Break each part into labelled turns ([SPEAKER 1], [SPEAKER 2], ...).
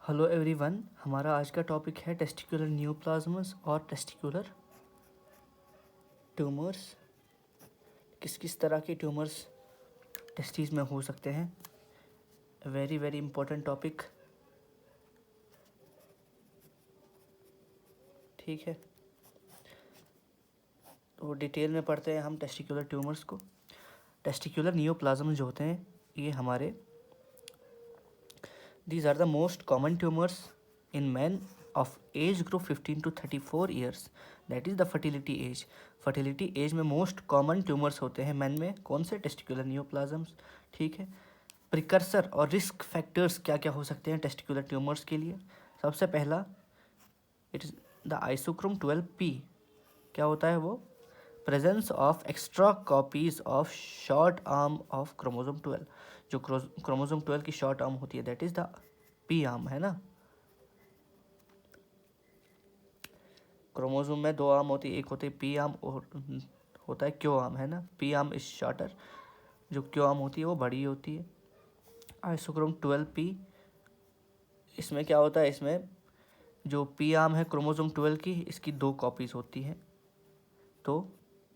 [SPEAKER 1] Hello everyone, हमारा आज का टॉपिक है टेस्टिकुलर न्यूप्लाज्म्स और टेस्टिकुलर ट्यूमर्स। किस किस तरह के ट्यूमर्स टेस्टिस में हो सकते हैं। Very very important topic. ठीक है, तो डिटेल में पढ़ते हैं हम टेस्टिकुलर ट्यूमर्स को। टेस्टिकुलर न्यूप्लाज्म जो होते हैं ये हमारे These are the most common tumors in men of age group 15 to 34 years. That is the fertility age. Fertility age में most common tumors होते हैं men में। कौन से? टेस्टिकुलर न्यूप्लाज्म्स। ठीक है, प्रिकर्सर और रिस्क फैक्टर्स क्या क्या हो सकते हैं टेस्टिकुलर ट्यूमर्स के लिए। सबसे पहला इट इज़ द आइसोक्रोम 12p। क्या होता है वो? Presence of extra copies of short arm of chromosome 12। जो क्रोमोसोम 12 की शॉर्ट आर्म होती है that is the P arm, है ना। क्रोमोसोम में दो आर्म होती है, एक होती है पी आर्म और होता है क्यू आर्म, है ना। पी आर्म इज शॉर्टर, जो क्यू आर्म होती है वो बड़ी होती है। आइसोक्रोम 12p, इसमें क्या होता है, इसमें जो पी आर्म है क्रोमोसोम 12 की, इसकी दो कॉपीज होती हैं। तो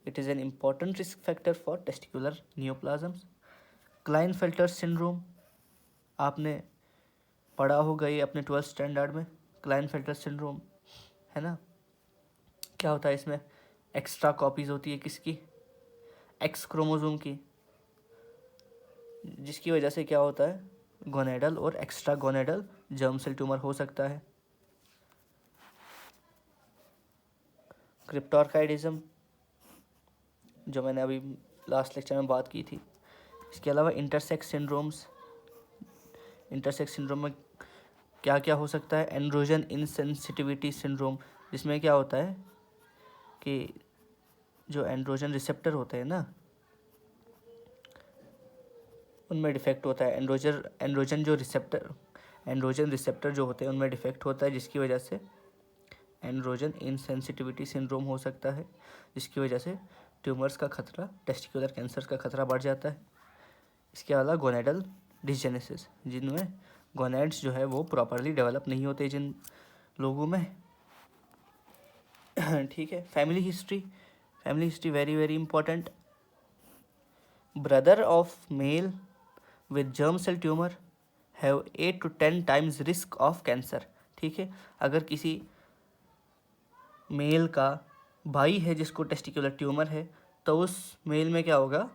[SPEAKER 1] it is an important risk factor for testicular neoplasms. Klinefelter syndrome आपने पढ़ा होगा ये अपने 12th स्टैंडर्ड में। क्लाइनफेल्टर सिंड्रोम, है ना। क्या होता है इसमें? एक्स्ट्रा कॉपीज होती है किसकी? एक्स क्रोमोसोम की, जिसकी वजह से क्या होता है, गोनेडल और extra gonadal germ cell tumour हो सकता है। क्रिप्टोर्काइडिज्म, जो मैंने अभी लास्ट लेक्चर में बात की थी। इसके अलावा इंटरसेक्स सिंड्रोम्स। इंटरसेक्स सिंड्रोम में क्या क्या हो सकता है? एंड्रोजन इनसेंसिटिविटी सिंड्रोम, जिसमें क्या होता है कि जो एंड्रोजन रिसेप्टर होते हैं ना, उनमें डिफेक्ट होता है। एंड्रोजन रिसेप्टर जो होते हैं उनमें डिफेक्ट होता है, जिसकी वजह से एंड्रोजन इनसेंसिटिविटी सिंड्रोम हो सकता है, जिसकी वजह से ट्यूमर्स का खतरा, टेस्टिकुलर कैंसर का खतरा बढ़ जाता है। इसके अलावा गोनेडल डिसजेनेसिस, जिनमें गोनेड्स जो है वो प्रॉपरली डेवलप नहीं होते जिन लोगों में। ठीक है, family history very very important. Brother of male with germ cell tumour have 8 to 10 times risk of cancer. ठीक है, अगर किसी मेल का भाई है जिसको टेस्टिकुलर ट्यूमर है, तो उस मेल में क्या होगा,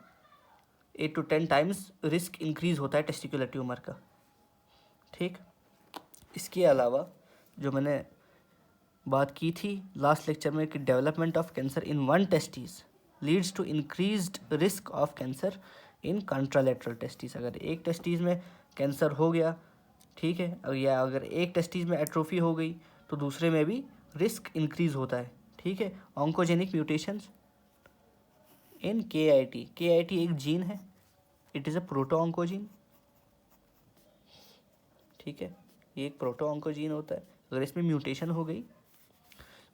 [SPEAKER 1] 8 to 10 times रिस्क इंक्रीज होता है टेस्टिकुलर ट्यूमर का। ठीक, इसके अलावा जो मैंने बात की थी लास्ट लेक्चर में कि development of cancer in one testis leads to increased risk of cancer in contralateral testis. अगर एक टेस्टिस में कैंसर हो गया, ठीक है, या अगर एक टेस्टिस में एट्रोफी हो गई, तो दूसरे में भी रिस्क इंक्रीज होता है। ठीक है, ऑन्कोजेनिक म्यूटेशंस इन के आई टी एक जीन है, it is a proto oncogene. ठीक है, ये एक प्रोटो ऑन्कोजीन होता है। अगर इसमें म्यूटेशन हो गई,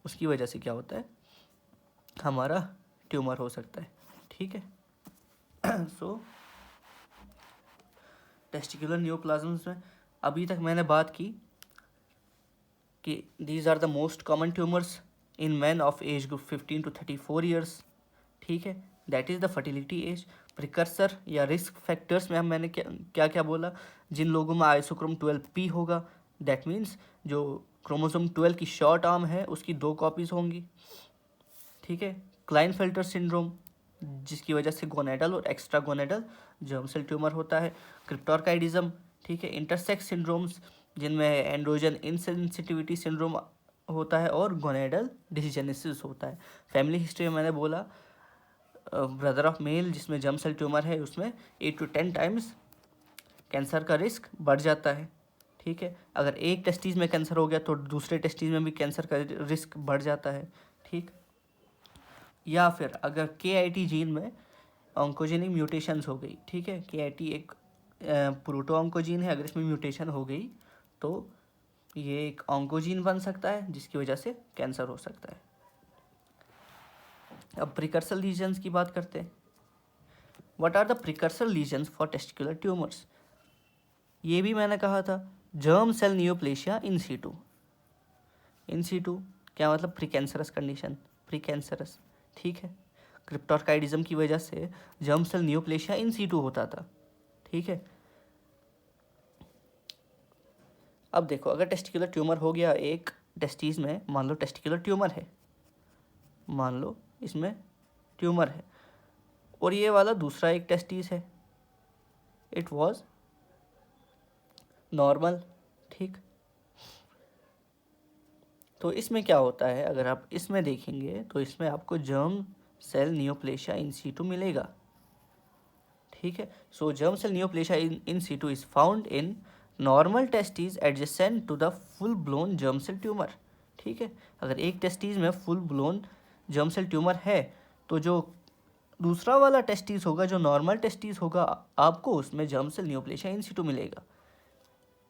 [SPEAKER 1] उसकी वजह से क्या होता है, हमारा ट्यूमर हो सकता है। ठीक है। सो टेस्टिकुलर न्यूप्लाज्म्स में अभी तक मैंने बात की कि these are the most common tumours in man of age group 15 to 34 years. ठीक है, that is the fertility age. Precursor या रिस्क फैक्टर्स में मैंने क्या क्या बोला, जिन लोगों में आइसोक्रोम 12p होगा, दैट मीन्स जो क्रोमोसोम 12 की शॉर्ट आर्म है उसकी दो कॉपीज़ होंगी। ठीक है, क्लाइनफेल्टर सिंड्रोम, जिसकी वजह से गोनेडल और extra gonadal germ cell tumour होता है। क्रिप्टोर्काइडिज्म, ठीक है, इंटरसेक्स सिंड्रोम्स, जिनमें एंड्रोजन इनसेंसिटिविटी सिंड्रोम होता है और गोनेडल डिसजेनेसिस होता है। फैमिली हिस्ट्री में मैंने बोला ब्रदर ऑफ मेल जिसमें जर्म सेल ट्यूमर है, उसमें 8 to 10 times कैंसर का रिस्क बढ़ जाता है। ठीक है, अगर एक टेस्टिस में कैंसर हो गया तो दूसरे टेस्टिस में भी कैंसर का रिस्क बढ़ जाता है। ठीक, या फिर अगर के आई टी जीन में ऑन्कोजेनिक म्यूटेशंस हो गई, ठीक है, के आई टी एक प्रोटो ऑन्कोजीन है, अगर इसमें म्यूटेशन हो गई तो ये एक ऑन्कोजीन बन सकता है, जिसकी वजह से कैंसर हो सकता है। अब प्रिकर्सर लीजन्स की बात करते हैं। What are the precursor lesions for testicular tumours? ये भी मैंने कहा था germ cell neoplasia in situ. In situ क्या मतलब? Pre cancerous condition, pre cancerous, ठीक है। क्रिप्टोर्काइडिज्म की वजह से germ cell neoplasia in situ होता था, ठीक है। अब देखो, अगर टेस्टिकुलर ट्यूमर हो गया एक टेस्टिस में, मान लो टेस्टिकुलर ट्यूमर है, मान लो इसमें ट्यूमर है, और ये वाला दूसरा एक टेस्टिस है, इट वाज नॉर्मल, ठीक। तो इसमें क्या होता है, अगर आप इसमें देखेंगे तो इसमें आपको germ cell neoplasia in situ मिलेगा, ठीक है। So germ cell neoplasia in situ is found in normal testis adjacent to the full blown germ cell tumour, ठीक है। अगर एक टेस्टिस में full blown germ cell tumour है, तो जो दूसरा वाला टेस्टिस होगा, जो नॉर्मल टेस्टिस होगा, आपको उसमें germ cell neoplasia in situ मिलेगा।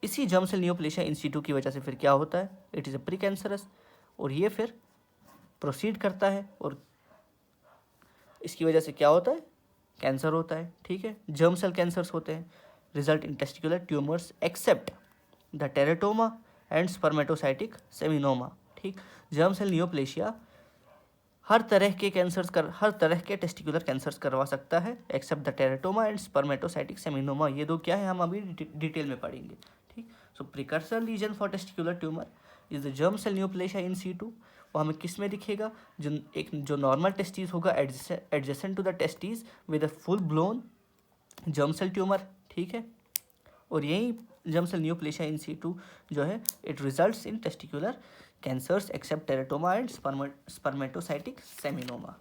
[SPEAKER 1] इसी germ cell neoplasia in situ की वजह से फिर क्या होता है, it is A pre cancerous, और ये फिर प्रोसीड करता है, और इसकी वजह से क्या होता है, कैंसर होता है, ठीक है। जर्म सेल कैंसर्स होते हैं, result in testicular tumours except the teratoma and spermatocytic seminoma, ठीक। जर्म सेल नियोप्लेशिया हर तरह के टेस्टिकुलर कैंसर्स करवा सकता है, except the teratoma and spermatocytic seminoma. ये दो क्या है, हम अभी डिटेल में पढ़ेंगे, ठीक। So precursor lesion for testicular tumour is the germ cell neoplasia in situ. वो हमें किस में दिखेगा, जो नॉर्मल टेस्टिस होगा adjacent to the testis with a full blown germ cell tumour, ठीक है। और यही germ cell neoplasia in situ जो है, it results in testicular cancers except teratoma and spermatocytic seminoma.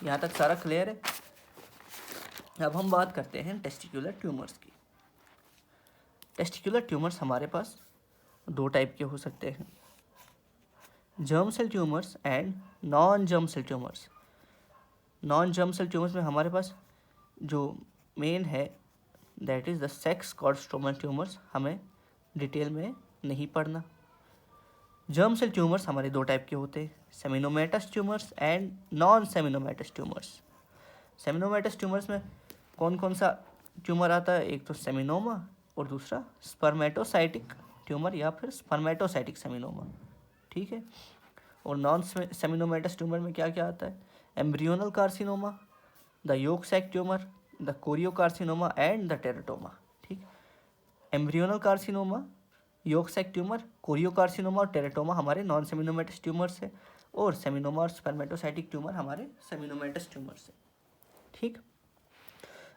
[SPEAKER 1] यहाँ तक सारा क्लियर है। अब हम बात करते हैं टेस्टिकुलर ट्यूमर्स की। टेस्टिकुलर ट्यूमर्स हमारे पास दो टाइप के हो सकते हैं, germ cell tumours and non germ cell tumours. Non germ cell tumours में हमारे पास जो मेन है, that is the sex cord stromal tumours. हमें डिटेल में नहीं पढ़ना। जर्म सेल ट्यूमर्स हमारे दो टाइप के होते हैं, seminomatous tumours and non seminomatous tumours. Seminomatous tumours में कौन कौन सा ट्यूमर आता है, एक तो सेमिनोमा और दूसरा स्पर्मेटोसाइटिक ट्यूमर या फिर स्पर्मेटोसाइटिक सेमिनोमा, ठीक है। और नॉन सेमिनोमेटस ट्यूमर में क्या क्या आता है, embryonal carcinoma, the yolk sac tumour, the choriocarcinoma and the teratoma, ठीक। Embryonal carcinoma, yolk sac tumour, choriocarcinoma और टेरेटोमा हमारे नॉन सेमिनोमेटस ट्यूमर्स है, और सेमिनोमा और स्पर्मेटोसाइटिक ट्यूमर हमारे सेमिनोमेटस ट्यूमर्स है, ठीक।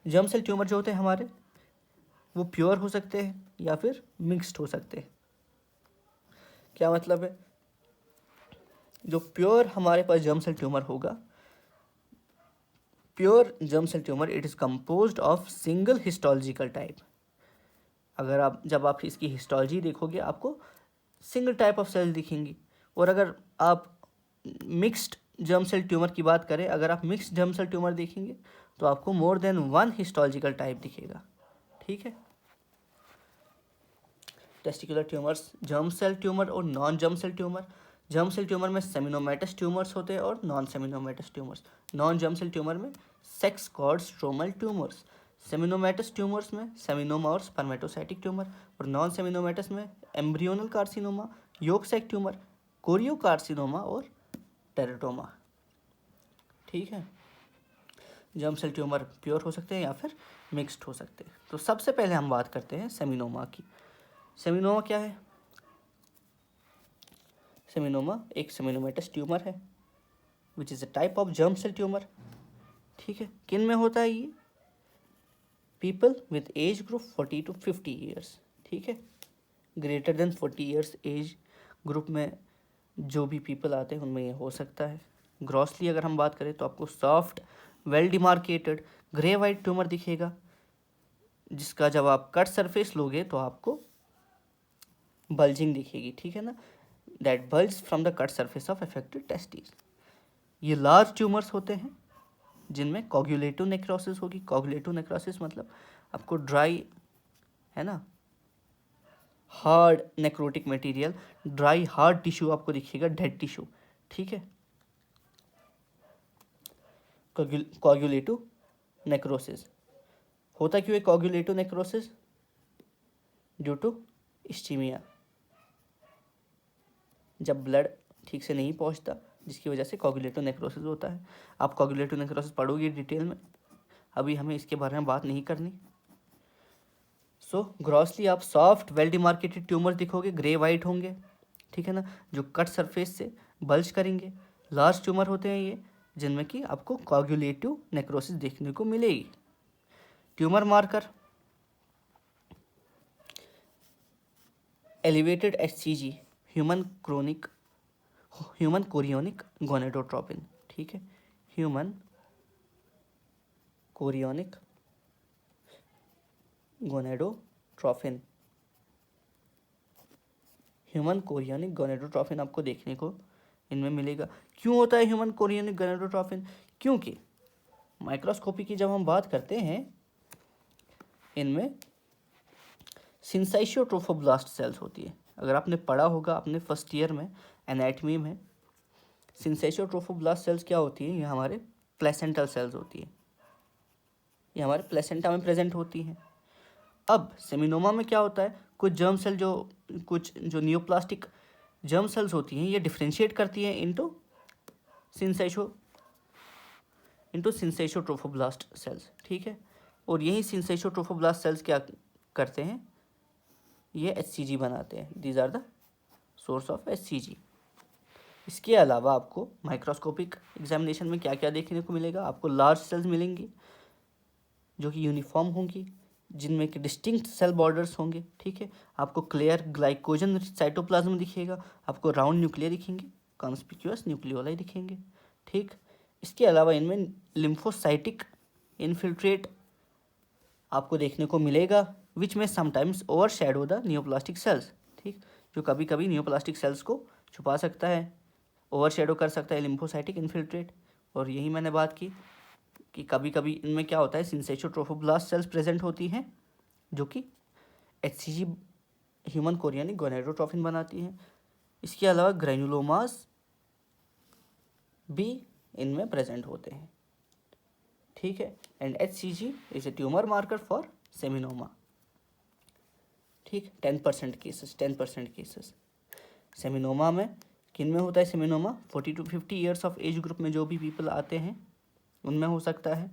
[SPEAKER 1] जर्म सेल ट्यूमर जो होते हैं हमारे, वो प्योर हो सकते हैं या फिर मिक्स्ड हो सकते हैं। क्या मतलब है, जो प्योर हमारे पास जर्म सेल ट्यूमर होगा, pure germ cell tumour it is composed of single histological type. अगर जब आप इसकी हिस्टोलॉजी देखोगे, आपको सिंगल टाइप ऑफ सेल दिखेंगी। और अगर आप मिक्स्ड जर्म सेल ट्यूमर की बात करें, अगर आप मिक्स्ड जर्म सेल ट्यूमर देखेंगे तो आपको more than one histological type दिखेगा, ठीक है। Testicular tumours, germ cell tumour और non germ cell tumour. Germ cell tumour में सेमिनोमेटस ट्यूमर्स होते हैं और non seminomatous tumours. Non germ cell tumour में sex cord stromal tumours. Seminomatous tumours में सेमिनोमा और स्पर्मेटोसाइटिक ट्यूमर, और नॉन सेमिनोमेटस में embryonal carcinoma, yolk sac tumour, choriocarcinoma और टेरेटोमा, ठीक है। जर्म सेल ट्यूमर प्योर हो सकते हैं या फिर मिक्स्ड हो सकते हैं। तो सबसे पहले हम बात करते हैं सेमिनोमा की। सेमिनोमा क्या है, सेमिनोमा एक सेमिनोमेटस ट्यूमर है which is a type of germ cell tumour, ठीक है। किन में होता है ये, people with age group 40 to 50 years, ठीक है। Greater than 40 years age group में जो भी पीपल आते हैं उनमें ये हो सकता है। ग्रॉसली अगर हम बात करें तो आपको soft well demarcated grey white tumour दिखेगा, जिसका जब आप कट सरफेस लोगे तो आपको बल्जिंग दिखेगी, ठीक है ना, that bulge from the cut surface of affected testis. ये लार्ज ट्यूमर्स होते हैं जिनमें कोगुलेटिव नेक्रोसिस होगी। कोगुलेटिव नेक्रोसिस मतलब आपको ड्राई, है ना, hard necrotic material, dry hard tissue आपको दिखेगा, डेड टिश्यू, ठीक है। कोगुलेटिव नेक्रोसिस होता क्यों है, coagulative necrosis due to ischaemia, जब ब्लड ठीक से नहीं पहुंचता, जिसकी वजह से कोगुलेटिव नेक्रोसिस होता है। आप कोगुलेटिव नेक्रोसिस पढ़ोगे डिटेल में, अभी हमें इसके बारे में बात नहीं करनी। सो ग्रॉसली आप सॉफ्ट वेल डिमार्केटेड ट्यूमर दिखोगे, ग्रे वाइट होंगे, ठीक है ना, जो कट सरफेस से बल्ज करेंगे। लार्ज ट्यूमर होते हैं ये, जिनमें कि आपको कोगुलेटिव नेक्रोसिस देखने को मिलेगी। Tumour marker elevated HCG, human chorionic gonadotropin, ठीक है, human chorionic gonadotropin, human chorionic gonadotropin आपको देखने को इनमें मिलेगा। क्यों होता है ह्यूमन कोरियोनिक गोनेडोट्रोपिन? क्योंकि माइक्रोस्कोपी की जब हम बात करते हैं, इनमें सिंसाइशियोट्रोफोब्लास्ट सेल्स होती है। अगर आपने पढ़ा होगा अपने फर्स्ट ईयर में एनाटमी में, सिंसाइशियोट्रोफोब्लास्ट सेल्स क्या होती है? ये हमारे प्लेसेंटल सेल्स होती है, ये हमारे प्लेसेंटा में प्रेजेंट होती हैं। अब सेमिनोमा में क्या होता है? कुछ नियोप्लास्टिक जर्म सेल्स होती हैं, ये डिफ्रेंशिएट करती हैं इनटू सिंसाइशियोट्रोफोब्लास्ट सेल्स, ठीक है। और यही सिंसाइशियोट्रोफोब्लास्ट सेल्स क्या करते हैं? ये HCG बनाते हैं। These are the source of HCG। इसके अलावा आपको माइक्रोस्कोपिक एग्जामिनेशन में क्या क्या देखने को मिलेगा? आपको लार्ज सेल्स मिलेंगी जो कि यूनिफॉर्म होंगी, जिनमें कि डिस्टिंक्ट सेल बॉर्डर्स होंगे, ठीक है। आपको क्लियर ग्लाइकोजन साइटोप्लाज्म दिखेगा, आपको राउंड न्यूक्लियर दिखेंगे, कॉन्स्पिक्यूअस न्यूक्लियोलाई दिखेंगे, ठीक। इसके अलावा इनमें लिम्फोसाइटिक इन्फिल्ट्रेट आपको देखने को मिलेगा, विच में sometimes over shadow the neoplastic cells, ठीक, जो कभी कभी नियोप्लास्टिक सेल्स को छुपा सकता है, ओवर शेडो कर सकता है लिम्फोसाइटिक इन्फिल्ट्रेट। और यही मैंने बात की कि कभी कभी इनमें क्या होता है, सिंसाइशियोट्रोफोब्लास्ट सेल्स प्रेजेंट होती हैं, जो कि HCG ह्यूमन कोरियोनिक गोनेडोट्रोपिन बनाती हैं। इसके अलावा ग्रैन्युलोमास भी इनमें प्रेजेंट होते हैं, ठीक है। And HCG is a tumour marker for seminoma, ठीक। 10% केसेस सेमिनोमा में। किन में होता है seminoma? 40 to 50 years of age group में जो भी पीपल आते हैं उनमें हो सकता है।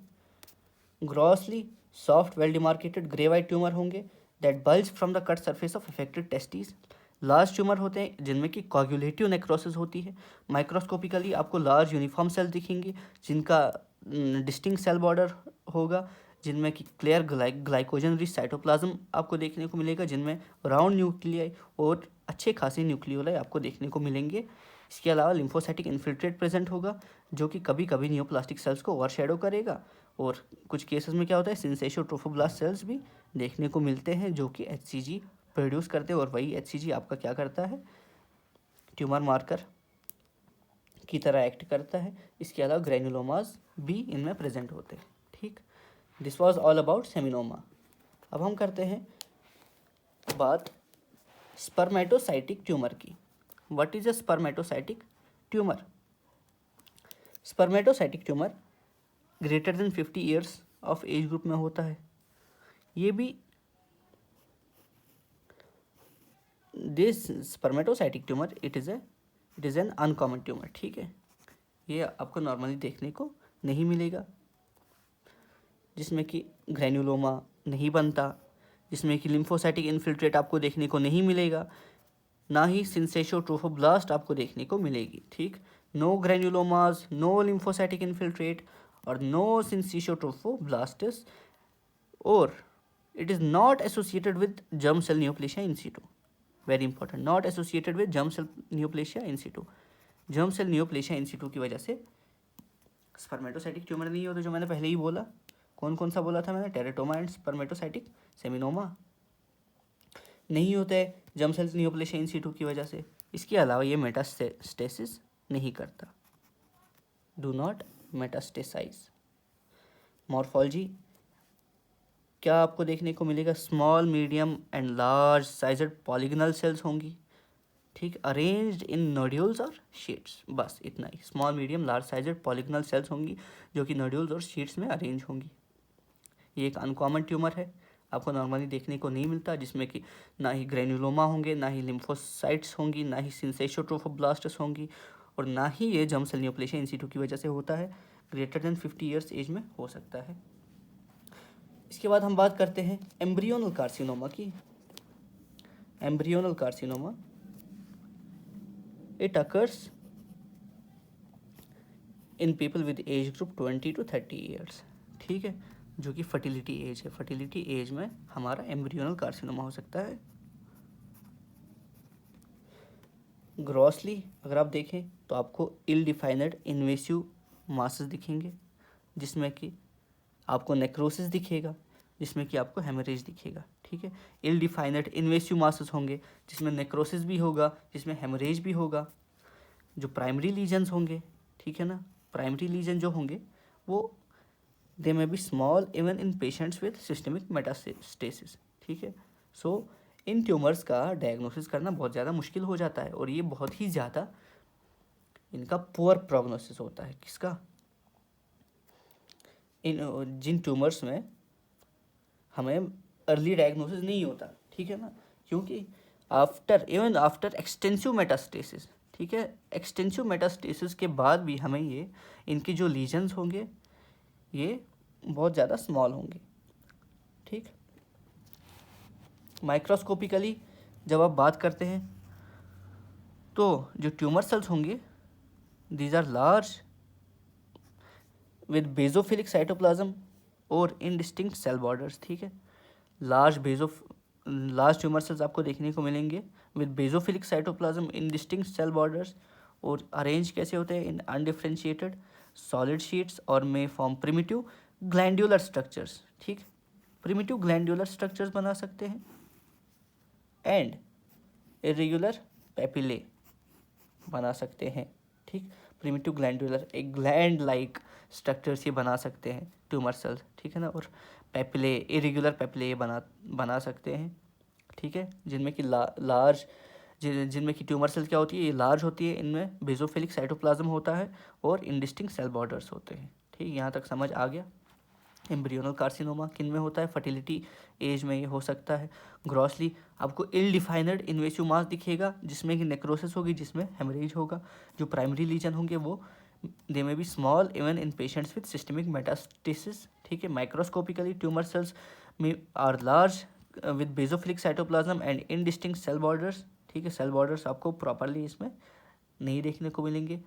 [SPEAKER 1] Grossly soft well demarcated grey white tumour होंगे that bulge from the cut surface of affected testis. Large tumour होते हैं जिनमें कि कोगुलेटिव नेक्रोसिस होती है। माइक्रोस्कोपिकली आपको लार्ज यूनिफॉर्म सेल दिखेंगी, जिनका डिस्टिंक्ट सेल बॉर्डर होगा, जिनमें कि क्लियर ग्लाइकोजन रिच साइटोप्लाज्म आपको देखने को मिलेगा, जिनमें राउंड न्यूक्लियाई और अच्छे खासे न्यूक्लियोलाई आपको देखने को मिलेंगे। इसके अलावा लिम्फोसाइटिक इन्फिल्ट्रेट प्रेजेंट होगा, जो कि कभी कभी नियोप्लास्टिक सेल्स को ओवरशैडो करेगा। और कुछ केसेस में क्या होता है, सिंसाइशियोट्रोफोब्लास्ट सेल्स भी देखने को मिलते हैं, जो कि HCG प्रोड्यूस करते हैं। और वही HCG आपका क्या करता है? ट्यूमर मार्कर की तरह एक्ट करता है। इसके अलावा ग्रैन्युलोमास भी इनमें प्रेजेंट होते हैं, ठीक। This was all about seminoma. अब हम करते हैं बात स्पर्मेटोसाइटिक ट्यूमर की। What is a spermatocytic tumour? Spermatocytic tumour greater than 50 years of age group में होता है। ये भी this spermatocytic tumour it is an uncommon tumour, ठीक है। ये आपको नॉर्मली देखने को नहीं मिलेगा, जिसमें कि ग्रैन्युलोमा नहीं बनता, जिसमें कि लिम्फोसाइटिक इन्फिल्ट्रेट आपको देखने को नहीं मिलेगा, ना ही सिंसाइशियोट्रोफोब्लास्ट आपको देखने को मिलेगी, ठीक। नो ग्रैन्युलोमास, नो लिम्फोसाइटिक इन्फिल्ट्रेट और नो सिंसाइशियोट्रोफोब्लास्टिस, और it is not associated with germ cell neoplasia in situ. Very important, not associated with germ cell neoplasia in situ. germ cell neoplasia in situ की वजह से स्पर्मेटोसाइटिक ट्यूमर नहीं होता, जो मैंने पहले ही बोला। कौन कौन सा बोला था मैंने? टेरेटोमा एंड स्पर्मेटोसाइटिक सेमिनोमा नहीं होते germ cell neoplasia in situ की वजह से। इसके अलावा ये मेटास्टेसिस नहीं करता, डू नॉट मेटास्टेसाइज। मॉर्फोलॉजी क्या आपको देखने को मिलेगा? Small, medium and large sized polygonal cells होंगी, ठीक, अरेंज्ड इन नोड्यूल्स और शीट्स, बस इतना ही। Small, medium, large sized polygonal cells होंगी जो कि नोड्यूल्स और शीट्स में अरेंज होंगी। ये एक अनकॉमन ट्यूमर है। आपको नॉर्मली देखने को नहीं मिलता, जिसमें कि ना ही ग्रेन्युलोमा होंगे, ना ही लिम्फोसाइट्स होंगी, ना ही सिंसेशोट्रोफोब्लास्ट्स होंगी, और ना ही ये जर्म सेल न्यूप्लेशिया इन सीटू की वजह से होता है। ग्रेटर देन 50 ईयर्स एज में हो सकता है। इसके बाद हम बात करते हैं एम्ब्रियोनल कार्सिनोमा की। Embryonal carcinoma, it occurs in people with age group 20 to 30 years, ठीक है, जो कि फर्टिलिटी एज है। फर्टिलिटी एज में हमारा एम्ब्रियोनल कार्सिनोमा हो सकता है। ग्रॉसली अगर आप देखें तो आपको इल डिफाइनड इन्वेसिव मासेस दिखेंगे, जिसमें कि आपको नेक्रोसिस दिखेगा, जिसमें कि आपको हेमरेज दिखेगा, ठीक है। इल डिफाइनड इन्वेसिव मासेस होंगे जिसमें नेक्रोसिस भी होगा, जिसमें हेमरेज भी होगा। जो प्राइमरी लीजन्स होंगे, ठीक है ना, प्राइमरी लीजन जो होंगे वो they may be small even in patients with systemic metastasis, ठीक है। सो इन ट्यूमर्स का डायग्नोसिस करना बहुत ज़्यादा मुश्किल हो जाता है, और ये बहुत ही ज़्यादा इनका पुअर प्रोग्नोसिस होता है। किसका? इन जिन ट्यूमर्स में हमें अर्ली डायग्नोसिस नहीं होता, ठीक है ना, क्योंकि आफ्टर एक्सटेंसिव मेटास्टेसिस, ठीक है, एक्सटेंसिव मेटास्टेसिस के बाद भी हमें ये इनके जो लीजन्स होंगे ये बहुत ज़्यादा स्मॉल होंगे, ठीक। माइक्रोस्कोपिकली जब आप बात करते हैं तो जो ट्यूमर सेल्स होंगे these are large with basophilic cytoplasm और इनडिस्टिंक्ट सेल बॉर्डर्स, ठीक है। लार्ज ट्यूमर सेल्स आपको देखने को मिलेंगे with basophilic cytoplasm, indistinct cell borders, और अरेंज कैसे होते हैं? इन अनडिफरेंशिएटेड सॉलिड शीट्स और may form primitive glandular structures, ठीक। प्रिमिटिव ग्लैंडुलर स्ट्रक्चर्स बना सकते हैं एंड इरेगुलर पेपिले बना सकते हैं, ठीक। प्रिमिटिव ग्लैंडुलर, एक ग्लैंड लाइक स्ट्रक्चर्स ये बना सकते हैं ट्यूमर सेल्स, ठीक है ना, और पेपिले, इरेगुलर पेपिले ये बना सकते हैं, ठीक है, जिनमें कि लार्ज जिनमें कि ट्यूमर सेल क्या होती है, ये लार्ज होती है, इनमें बेजोफिलिक साइटोप्लाज्म होता है और इंडिस्टिंक्ट सेल बॉर्डर्स होते हैं, ठीक। यहाँ तक समझ आ गया। एम्ब्रियोनल कार्सिनोमा किन में होता है? फर्टिलिटी एज में ये हो सकता है। ग्रॉसली आपको इल डिफाइनड इन्वेसिव मास दिखेगा, जिसमें कि नेक्रोसिस होगी, जिसमें हेमरेज होगा। जो प्राइमरी लीजन होंगे वो they may be small even in patients with systemic metastasis, ठीक है। माइक्रोस्कोपिकली ट्यूमर सेल्स में are large with basophilic cytoplasm and indistinct cell borders, ठीक है। सेल बॉर्डर्स आपको प्रॉपरली इसमें नहीं देखने को मिलेंगे,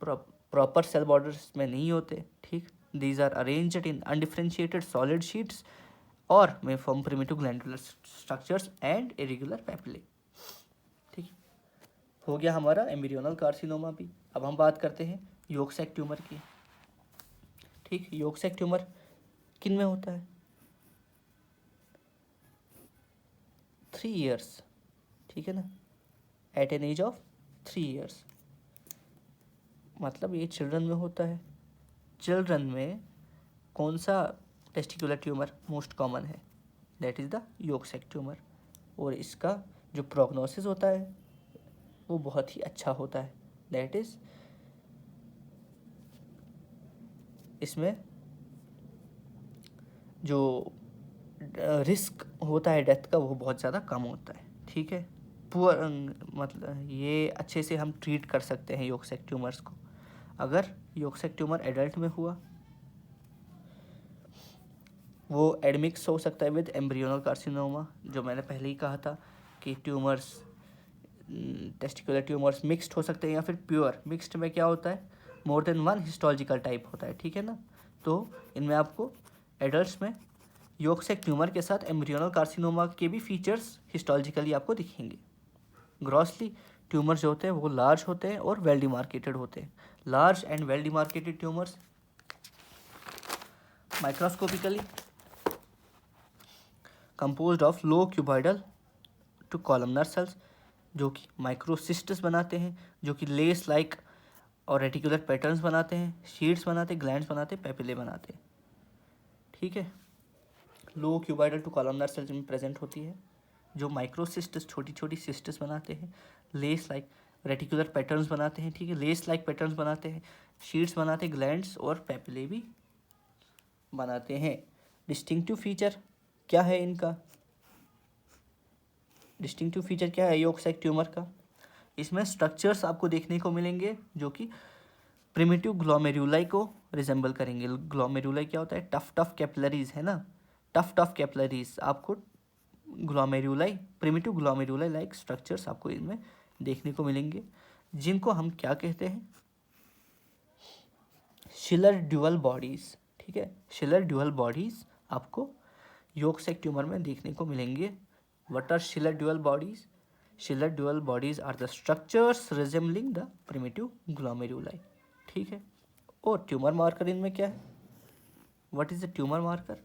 [SPEAKER 1] प्रॉपर सेल बॉर्डर्स में नहीं होते, ठीक। These are arranged in undifferentiated solid sheets or may form primitive glandular structures and irregular papillae, ठीक। हो गया हमारा एम्ब्रियोनल कार्सिनोमा भी। अब हम बात करते हैं योक सैक ट्यूमर की, ठीक। योक सैक ट्यूमर किन में होता है? 3 ईयर्स, ठीक है ना, at an age of 3 years, मतलब ये चिल्ड्रन में होता है। चिल्ड्रन में कौन सा टेस्टिकुलर ट्यूमर मोस्ट कॉमन है? That is the yolk sac tumour, और इसका जो प्रोग्नोसिस होता है वो बहुत ही अच्छा होता है। दैट इज़ इसमें जो रिस्क होता है डेथ का वो बहुत ज़्यादा कम होता है, ठीक है। पुअर मतलब ये अच्छे से हम ट्रीट कर सकते हैं योक सैक ट्यूमर्स को। अगर योक सैक ट्यूमर एडल्ट में हुआ वो एडमिक्स हो सकता है विद एम्ब्रियोनल कार्सिनोमा, जो मैंने पहले ही कहा था कि ट्यूमर्स, टेस्टिकुलर ट्यूमर्स मिक्स्ड हो सकते हैं या फिर प्योर। मिक्स्ड में क्या होता है? मोर देन वन हिस्टोलॉजिकल टाइप होता है, ठीक है ना। तो इनमें आपको एडल्ट्स में योक सैक ट्यूमर के साथ एम्ब्रियोनल कार्सिनोमा के भी फीचर्स हिस्टोलॉजिकली आपको दिखेंगे। ग्रॉसली ट्यूमर्स जो होते हैं वो लार्ज होते हैं और वेल डिमार्केटेड होते हैं। Large and well demarcated tumours microscopically composed of low cuboidal to columnar cells, जो कि माइक्रोसिस्टस बनाते हैं, जो कि लेस लाइक और रेटिकुलर पैटर्न्स बनाते हैं, शीट्स बनाते हैं, ग्लैंड्स बनाते हैं, पेपिले बनाते हैं, ठीक है। लो क्यूबॉइडल टू कॉलमनर सेल्स में प्रेजेंट होती है, जो माइक्रोसिस्टस छोटी छोटी सिस्टस बनाते हैं, लेस लाइक रेटिकुलर पैटर्न्स बनाते हैं, ठीक है, लेस लाइक पैटर्न्स बनाते हैं, शीट्स बनाते हैं, ग्लैंड्स और पेपिले भी बनाते हैं। डिस्टिंक्टिव फीचर क्या है इनका डिस्टिंक्टिव फीचर, क्या है योक सैक ट्यूमर का? इसमें स्ट्रक्चर्स आपको देखने को मिलेंगे जो कि प्रिमिटिव ग्लोमेरुलाई को रिजेंबल करेंगे। ग्लोमेरुलाई क्या होता है? टफ कैपिलरीज है ना, टफ कैपिलरीज आपको glomeruli, primitive glomeruli like structures आपको इनमें देखने को मिलेंगे, जिनको हम क्या कहते हैं? शिलर ड्यूअल बॉडीज। ठीक है, शिलर ड्यूअल बॉडीज आपको योक सैक ट्यूमर में देखने को मिलेंगे। What are Schiller Duval bodies? Schiller Duval bodies are the structures resembling the primitive glomeruli. ठीक है, और ट्यूमर मार्कर इनमें क्या है? What is the tumour marker?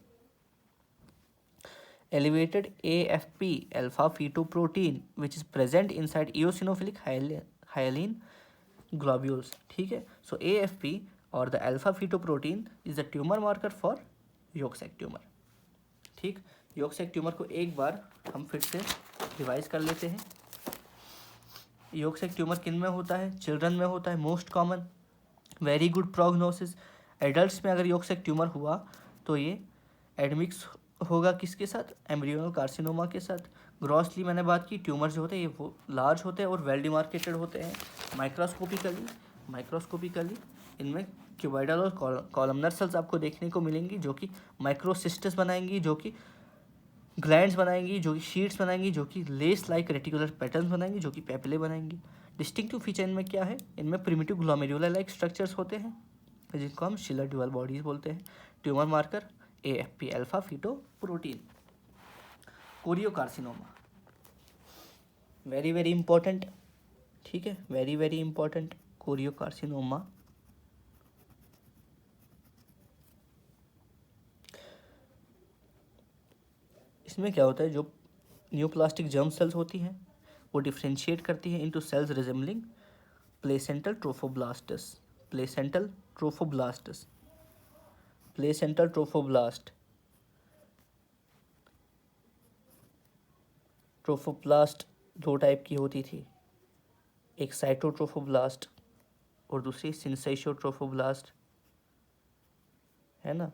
[SPEAKER 1] Elevated AFP alpha fetoprotein which is present inside eosinophilic hyaline globules. ठीक है, so AFP और the alpha fetoprotein is the tumor marker for yolk sac tumor. ठीक, yolk sac tumor को एक बार हम फिर से revise कर लेते हैं। yolk sac tumor किन में होता है? चिल्ड्रन में होता है, most common, very good prognosis. Adults में अगर yolk sac tumor हुआ तो ये एडमिक्स होगा किसके साथ? एम्ब्रियोनल कार्सिनोमा के साथ। ग्रॉसली मैंने बात की, ट्यूमर जो होते हैं ये वो लार्ज होते हैं और वेल डिमार्केटेड होते हैं। माइक्रोस्कोपिकली इनमें क्यूबाइडल और कॉलमनर सेल्स आपको देखने को मिलेंगी जो कि माइक्रोसिस्टस बनाएंगी, जो कि ग्लैंड्स बनाएंगी, जो कि शीट्स बनाएंगी, जो कि लेस लाइक रेटिकुलर पैटर्न्स बनाएंगी, जो कि पेपिले बनाएंगी। डिस्टिंक्टिव फीचर इनमें क्या है? इनमें प्रिमिटिव ग्लोमेरुला लाइक स्ट्रक्चर्स होते हैं जिनको हम शिलर ड्यूअल बॉडीज बोलते हैं। Tumour marker AFP alpha fetoprotein. Choriocarcinoma very very important. ठीक है, वेरी वेरी इंपॉर्टेंट। कोरियोकार्सिनोमा इसमें क्या होता है? जो न्यूप्लास्टिक जर्म सेल्स होती हैं वो डिफ्रेंशिएट करती हैं into cells resembling placental trophoblasts. Placental trophoblasts, placental trophoblast. Trophoblast दो टाइप की होती थी, एक साइटोट्रोफोब्लास्ट और दूसरी सिंसाइशोट्रोफोब्लास्ट, है ना,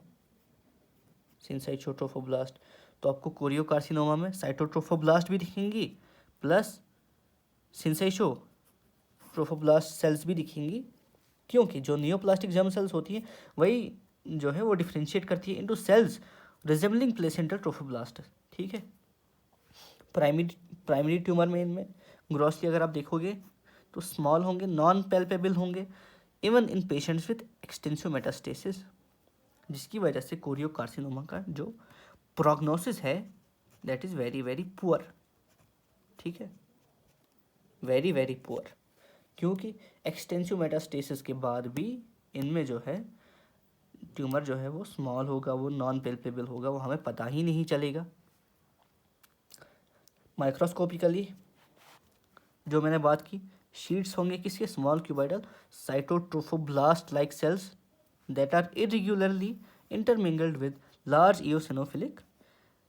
[SPEAKER 1] सिंसाइशोट्रोफोब्लास्ट। तो आपको कोरियोकार्सिनोमा में साइटोट्रोफोब्लास्ट भी दिखेंगी प्लस सिंसाइशोट्रोफोब्लास्ट सेल्स भी दिखेंगी, क्योंकि जो नियोप्लास्टिक जर्म सेल्स होती हैं वही जो है वो डिफ्रेंशिएट करती है into cells resembling placental trophoblast. ठीक है, प्राइमरी ट्यूमर में इनमें ग्रॉसली अगर आप देखोगे तो स्मॉल होंगे, नॉन पैल्पेबल होंगे, even in patients with extensive metastasis, जिसकी वजह से कोरियोकार्सिनोमा का जो प्रोग्नोसिस है that is very very poor. ठीक है, वेरी वेरी पुअर, क्योंकि एक्सटेंसिव मेटास्टेसिस के बाद भी इनमें जो है ट्यूमर जो है वो स्मॉल होगा, वो नॉन पैल्पेबल होगा, वो हमें पता ही नहीं चलेगा। माइक्रोस्कोपिकली जो मैंने बात की, शीट्स होंगे किसके? Small cuboidal cytotrophoblast like cells that are irregularly intermingled with large eosinophilic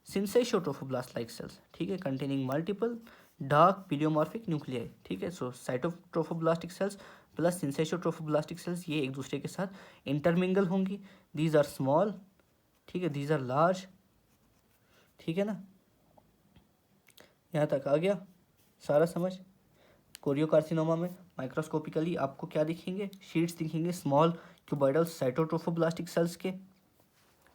[SPEAKER 1] syncytiotrophoblast like cells. ठीक है, containing multiple dark pleomorphic nuclei. ठीक है, so cytotrophoblastic cells plus syncytiotrophoblastic cells ये एक दूसरे के साथ इंटरमिंगल होंगी। दीज आर स्मॉल, ठीक है, दीज आर लार्ज। ठीक है ना, यहाँ तक आ गया सारा समझ। कोरियोकार्सिनोमा में माइक्रोस्कोपिकली आपको क्या दिखेंगे? शीट्स दिखेंगे स्मॉल क्यूबॉइडल साइटोट्रोफोब्लास्टिक सेल्स के,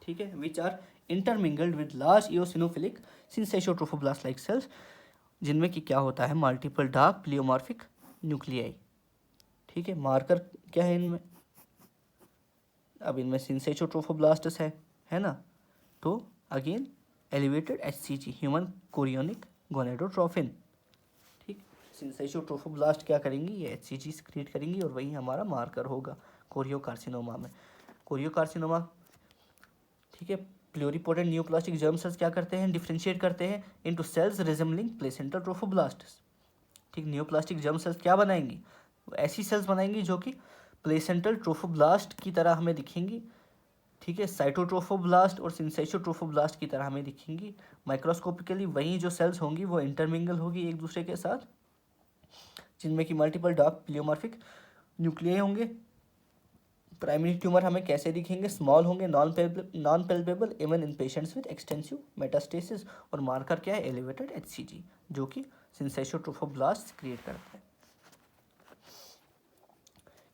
[SPEAKER 1] ठीक है, which are intermingled with large eosinophilic syncytiotrophoblast like cells, जिनमें कि क्या होता है? Multiple dark pleomorphic nuclei. ठीक है, मार्कर क्या है इनमें? अब इनमें सिंसाइशोट्रोफोब्लास्टस है ना, तो again elevated HCG human chorionic gonadotrophin. ठीक, सिंसाइशोट्रोफोब्लास्ट क्या करेंगी? ये HCG सिक्रीट करेंगी और वही हमारा मार्कर होगा कोरियोकार्सिनोमा में। कोरियोकार्सिनोमा, ठीक है, प्लूरिपोटेंट न्यूप्लास्टिक जर्म सेल्स क्या करते हैं? डिफ्रेंशिएट करते हैं इनटू सेल्स रिजेंबलिंग प्लेसेंटल ट्रोफोब्लास्ट्स। ठीक, न्यूप्लास्टिक जर्म सेल्स क्या बनाएंगी? ऐसी सेल्स बनाएंगी जो कि प्लेसेंटल ट्रोफोब्लास्ट की तरह हमें दिखेंगी। ठीक है, साइटोट्रोफोब्लास्ट और सिंसाइशोट्रोफोब्लास्ट की तरह हमें दिखेंगी। माइक्रोस्कोपिकली वही जो सेल्स होंगी वो इंटरमिंगल होगी एक दूसरे के साथ, जिनमें कि मल्टीपल डार्क प्लियोमॉर्फिक न्यूक्लियाई होंगे। प्राइमरी ट्यूमर हमें कैसे दिखेंगे? स्मॉल होंगे, non palpable even in patients with extensive metastasis, और मार्कर क्या है? एलिवेटेड HCG, जो कि सिंसेशोट्रोफोब्लास्ट क्रिएट करता है।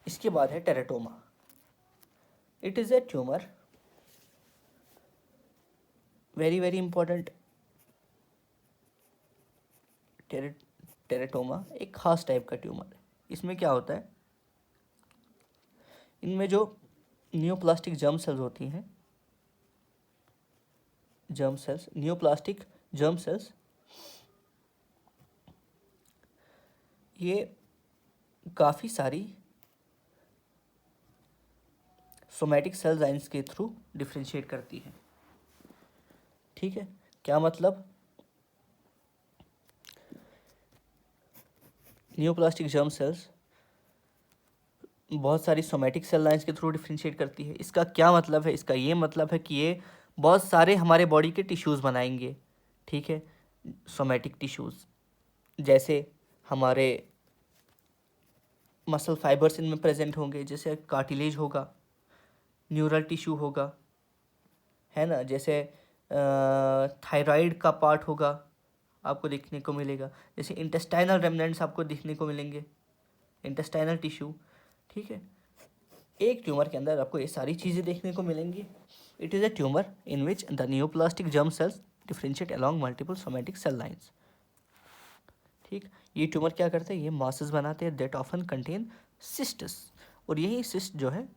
[SPEAKER 1] इसके बाद है teratoma. It is A tumour, very very important. Teratoma एक खास टाइप का ट्यूमर है। इसमें क्या होता है? इनमें जो नियोप्लास्टिक जर्म सेल्स होती हैं, नियोप्लास्टिक जर्म सेल्स, ये काफ़ी सारी सोमैटिक सेल लाइन्स के थ्रू डिफ्रेंशिएट करती है। ठीक है, क्या मतलब? नियोप्लास्टिक जर्म सेल्स बहुत सारी सोमैटिक सेल लाइन्स के थ्रू डिफ्रेंशिएट करती है। इसका क्या मतलब है? इसका ये मतलब है कि ये बहुत सारे हमारे बॉडी के टिश्यूज़ बनाएंगे। ठीक है, सोमैटिक टिश्यूज़, जैसे हमारे मसल फाइबर्स इनमें प्रेजेंट होंगे, जैसे कार्टिलेज होगा, न्यूरल टिश्यू होगा, है ना, जैसे थायराइड का पार्ट होगा आपको देखने को मिलेगा, जैसे इंटेस्टाइनल रेमनेंट्स आपको देखने को मिलेंगे, इंटेस्टाइनल टिश्यू। ठीक है, एक ट्यूमर के अंदर आपको ये सारी चीज़ें देखने को मिलेंगी। It is a tumour in which the neoplastic germ cells differentiate along multiple somatic cell lines. ठीक, ये ट्यूमर क्या करते हैं? ये मासेस बनाते हैं दैट ऑफन कंटेन सिस्टस, और यही सिस्ट जो है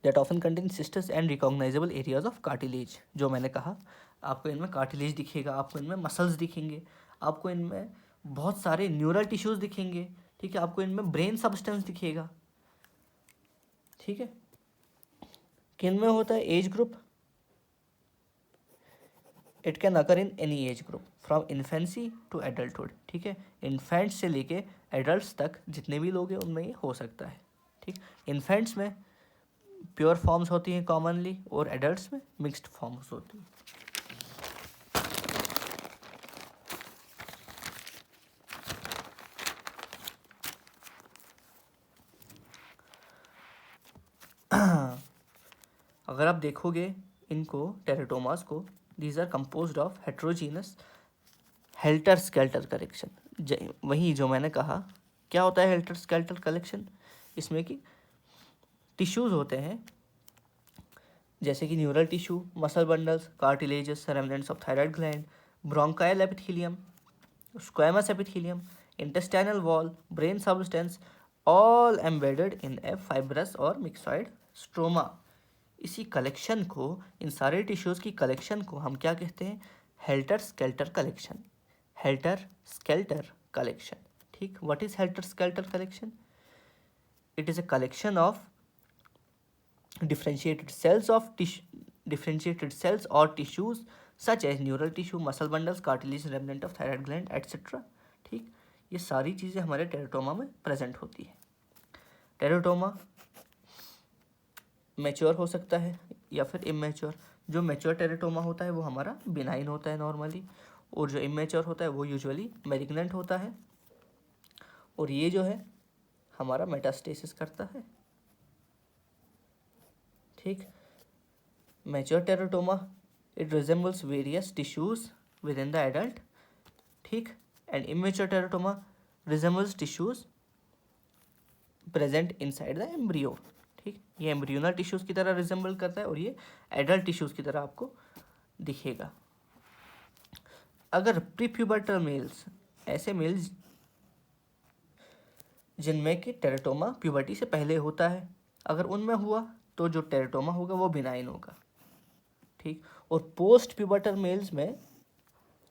[SPEAKER 1] that often contain cysts and recognisable areas of cartilage. जो मैंने कहा, आपको इनमें कार्टिलेज दिखेगा, आपको इनमें मसल्स दिखेंगे, आपको इनमें बहुत सारे न्यूरल टिश्यूज दिखेंगे। ठीक है, आपको इनमें ब्रेन सब्सटेंस दिखेगा। ठीक है, किन में होता है? Age group, it can occur in any age group from infancy to adulthood. ठीक है, इन्फेंट्स से लेके एडल्ट्स तक जितने भी लोग हैं उनमें ये हो सकता है। ठीक, इन्फेंट्स में प्योर फॉर्म्स होती हैं कॉमनली, और एडल्ट्स में मिक्स्ड फॉर्म्स होती हैं। अगर आप देखोगे इनको, टेरेटोमास को, these are composed of heterogeneous helter skelter collection. वही जो मैंने कहा, क्या होता है हेल्टर स्केल्टर कलेक्शन? इसमें कि टिश्यूज़ होते हैं, जैसे कि neural tissue, muscle bundles, cartilages, remnants of thyroid gland, bronchial epithelium, squamous epithelium, intestinal wall, brain substance, all embedded in A fibrous और मिक्सॉइड स्ट्रोमा। इसी कलेक्शन को, इन सारे टिश्यूज़ की कलेक्शन को हम क्या कहते हैं? Helter skelter collection. Helter skelter collection. ठीक, what is helter skelter collection? It is a collection of differentiated cells or tissues such as neural tissue, muscle bundles, cartilage, remnant of thyroid gland, etc. ठीक, ये सारी चीज़ें हमारे teratoma में present होती है। Teratoma mature हो सकता है या फिर इमेच्योर। जो मैच्योर टेरेटोमा होता है वो हमारा बिनाइन होता है नॉर्मली, और जो इमेच्योर होता है वो यूजुअली मैलिग्नेंट होता है, और ये जो है हमारा मेटास्टेसिस करता है। ठीक, mature teratoma, it resembles various tissues within the adult. ठीक, and immature teratoma resembles tissues present inside the embryo. ठीक, ये एम्ब्रियोनल टिश्यूज की तरह रिजेंबल करता है, और ये एडल्ट टिश्यूज की तरह आपको दिखेगा। अगर प्रीप्यूबर्टल मेल्स, ऐसे मेल्स जिनमें कि टेरेटोमा प्यूबर्टी से पहले होता है, अगर उनमें हुआ तो जो टेरेटोमा होगा वो बिनाइन होगा। ठीक, और पोस्ट प्यूबर्टल मेल्स में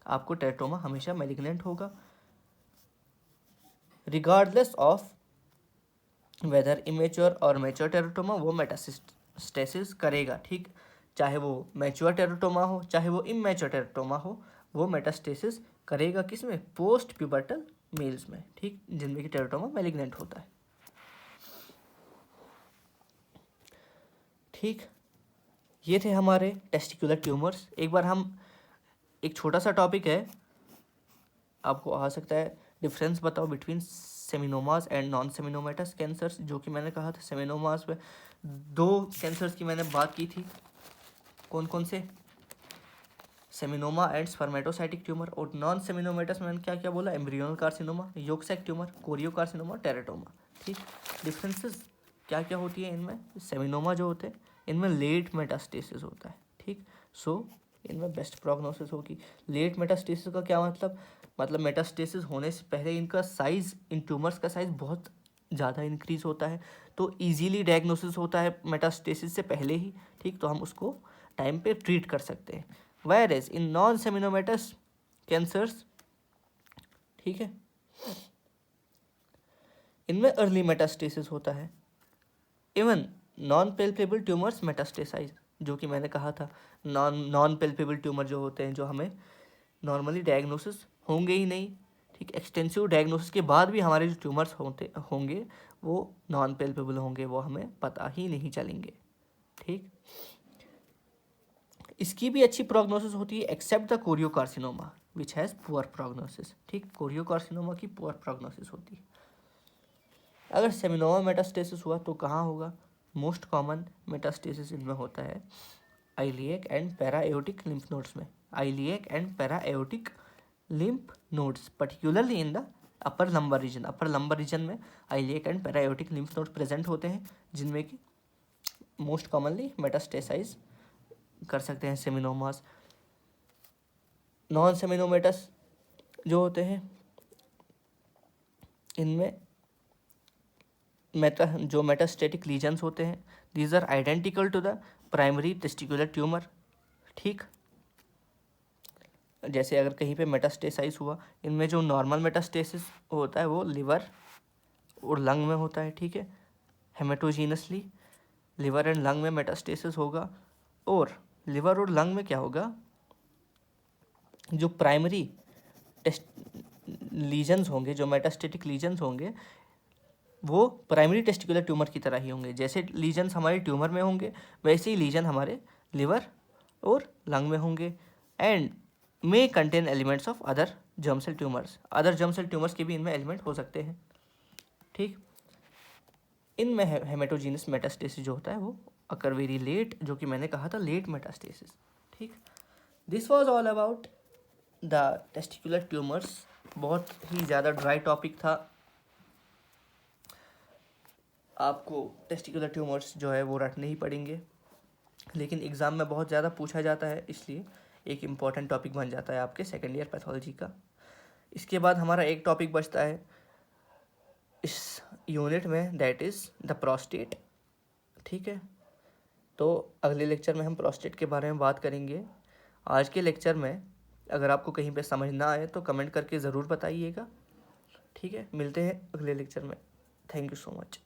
[SPEAKER 1] आपको टेरेटोमा हमेशा मैलिग्नेंट होगा, रिगार्डलेस ऑफ वेदर इमेच्योर और मैच्योर टेरेटोमा, वो मेटास्टेसिस करेगा। ठीक, चाहे वो मैच्योर टेरेटोमा हो चाहे वो इमेच्योर टेरेटोमा हो, वो मेटास्टेसिस करेगा किसमें? पोस्ट प्यूबर्टल मेल्स में। ठीक, जिनमें कि टेरेटोमा मैलिग्नेंट होता है। ठीक, ये थे हमारे टेस्टिकुलर ट्यूमर्स। एक बार हम, एक छोटा सा टॉपिक है, आपको आ सकता है डिफरेंस बताओ between seminomas and non seminomatous cancers, जो कि मैंने कहा था सेमिनोमास में 2 कैंसर्स की मैंने बात की थी, कौन कौन से, सेमिनोमा एंड स्पर्मेटोसाइटिक ट्यूमर, और नॉन सेमिनोमेटस में मैंने क्या क्या बोला, embryonal carcinoma, yolk sac tumour, choriocarcinoma, teratoma. ठीक, डिफरेंसेस क्या क्या होती है इनमें, सेमिनोमा जो होते हैं इनमें लेट मेटास्टेसिस होता है। ठीक, सो इनमें बेस्ट प्रोग्नोसिस होगी। लेट मेटास्टेसिस का क्या मतलब मेटास्टेसिस होने से पहले इनका साइज, इन ट्यूमर्स का साइज बहुत ज़्यादा इंक्रीज होता है, तो इजीली डायग्नोसिस होता है मेटास्टेसिस से पहले ही। ठीक, तो हम उसको टाइम पे ट्रीट कर सकते हैं। Whereas in non-seminomatous cancers, ठीक है, इनमें अर्ली मेटास्टेसिस होता है। Even non palpable tumours metastasise, जो कि मैंने कहा था नॉन पेल्पेबल ट्यूमर जो होते हैं, जो हमें नॉर्मली डायग्नोसिस होंगे ही नहीं। ठीक, एक्सटेंसिव डायग्नोसिस के बाद भी हमारे जो ट्यूमर्स होंगे वो नॉन पेल्पेबल होंगे, वो हमें पता ही नहीं चलेंगे। ठीक, इसकी भी अच्छी प्रोग्नोसिस होती है except the choriocarcinoma which has poor prognosis. ठीक, कोरियोकार्सिनोमा की पुअर प्रोग्नोसिस होती है। अगर सेमिनोमा मेटास्टेसिस हुआ तो कहाँ होगा, मोस्ट कॉमन मेटास्टेसिस इनमें होता है iliac and paraaortic lymph nodes में, iliac and paraaortic lymph nodes, particularly in the upper lumbar region. Upper lumbar region में iliac and paraaortic lymph nodes present होते हैं, जिनमें कि मोस्ट कॉमनली मेटास्टेसाइज कर सकते हैं सेमिनोमास। नॉन सेमिनोमेटस जो होते हैं इनमें जो मेटास्टेटिक लीजन्स होते हैं, these are identical to the primary testicular tumour. ठीक, जैसे अगर कहीं पे मेटास्टेसाइज हुआ, इनमें जो नॉर्मल मेटास्टेसिस होता है वो लिवर और लंग में होता है। ठीक है, हेमेटोजीनसली लिवर एंड लंग में मेटास्टेसिस होगा, और लिवर और लंग में क्या होगा, जो प्राइमरी टेस्ट लीजन्स होंगे, जो मेटास्टेटिक लीजन्स होंगे, वो प्राइमरी टेस्टिकुलर ट्यूमर की तरह ही होंगे। जैसे लीजन्स हमारे ट्यूमर में होंगे, वैसे ही लीजन हमारे लिवर और लंग में होंगे, and may contain elements of other germ cell tumours. Other germ cell tumours के भी इनमें एलिमेंट हो सकते हैं। ठीक, इनमें हेमेटोजीनस मेटास्टेसिस जो होता है वो अकर वेरी लेट, जो कि मैंने कहा था लेट मेटास्टेसिस। ठीक, this was all about the testicular tumours. बहुत ही ज़्यादा ड्राई टॉपिक था, आपको टेस्टिकुलर ट्यूमर्स जो है वो रटने ही पड़ेंगे, लेकिन एग्ज़ाम में बहुत ज़्यादा पूछा जाता है, इसलिए एक इम्पॉर्टेंट टॉपिक बन जाता है आपके सेकेंड ईयर पैथोलॉजी का। इसके बाद हमारा एक टॉपिक बचता है इस यूनिट में, दैट इज़ द प्रोस्टेट। ठीक है, तो अगले लेक्चर में हम प्रोस्टेट के बारे में बात करेंगे। आज के लेक्चर में अगर आपको कहीं पे समझ ना आए तो कमेंट करके ज़रूर बताइएगा। ठीक है, मिलते हैं अगले लेक्चर में। Thank you so much.